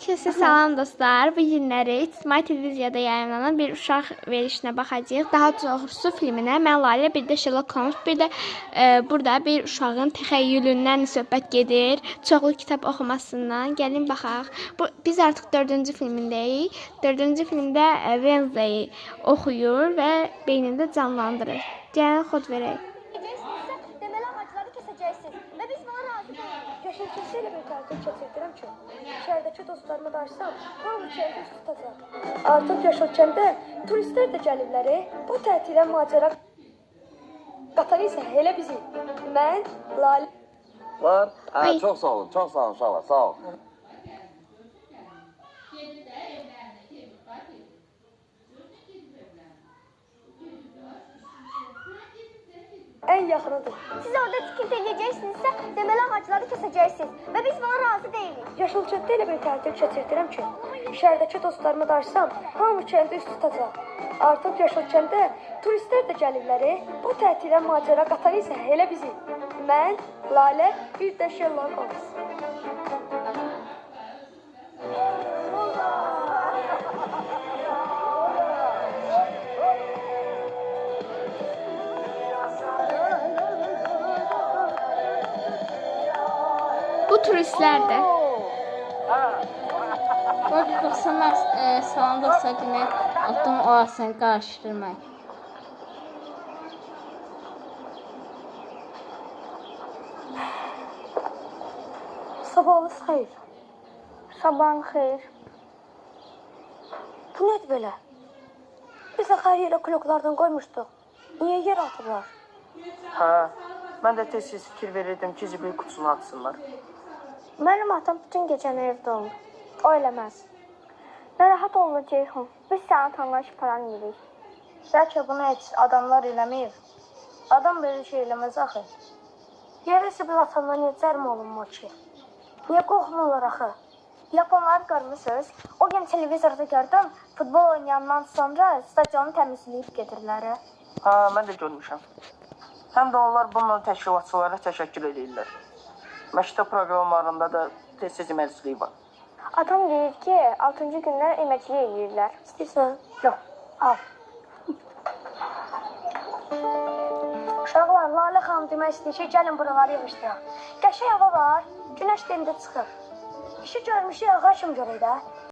Herkese salam dostlar. Bu günləri İctimai televiziyada yayınlanan bir uşaq verilişinə baxacağıq. Daha doğrusu filminə. Mən Lalə, bir də Sherlock Holmes, bir də burada bir uşağın təxəyyülündən söhbət gedir. Çoxlu kitab oxumasından. Gəlin baxaq. Biz artıq 4-cü filmindəyik. 4-cü filmdə Wednesday oxuyur və beynində canlandırır. Gəlin xod verək. Deməli ağacları kəsəcəksiniz və biz buna razı deyilik. Yaşayıcısı ilə bir tətil keçirdirəm ki, şəhərdəki dostlarımı darsam, hamı şəhərdə üst tutacaq. Artıq yaşayıcıda turistlər də gəliblər. Bu tətilə macəra qatarı isə elə bizi. Mən, Lalə... Var. Çox sağ olun, çox sağ olun uşaqlar, sağ olun. Ən yaxınıdır. Siz orada tikinti edəcəksinizsə, deməli ağacları kəsəcəksiniz və biz buna razı deyilik. Yaşılçatda elə bir tətil keçirdirəm ki, şəhərdəki dostlarımı darsam, hamı kəndə üst tutacaq. Artıq Yaşılçəndə turistlər də gəliblər. Bu tətilə macəra qatarı isə elə bizi. Mən, Lalə, bir də Sherlock Holmes. Bu turistlər də. Bu bir baxsanlar salam dostlar günə otun olasını qarışdırmayın. Sabahınız xeyir. Sabahın xeyir. Bu nədir belə? Biz də hər yerə kloklardan qoymuşduq. Niyə yer atıblar? Hə, mən də tez-tez fikir verirdim ki, zibil qutusunu atsınlar. Mənim atam bütün gecəni evdə olur. O eləməz. Narahat olma Ceyhun. Biz səni tanıyış paran yedik. Bəlkə bunu heç adamlar eləməyib. Adam belə şey eləməz axı. Yerə zibil atandan niyə cərm olunmur ki? Niyə qorxmurlar axı? Yaponları görmüsünüz? O gün televizorda gördüm. Futbol oynayandan sonra stadionu təmizləyib gedirlər. Hə, mən də görmüşəm. Həm də onlar bunun təşkilatçılara təşəkkür edirlər. Məktəb proqramlarında da tez-tez iməciliyi var. Atam deyir ki, 6-cı günlər eməkliyə yeyirlər. İstəyirsən? Yox, al. Uşaqlar, Lalə xanım demək istəyir ki, gəlin buraları yığışdıraq. Qəşəng hava var, günəş də indi çıxır. İşi görmüşük, ağa kim görək də.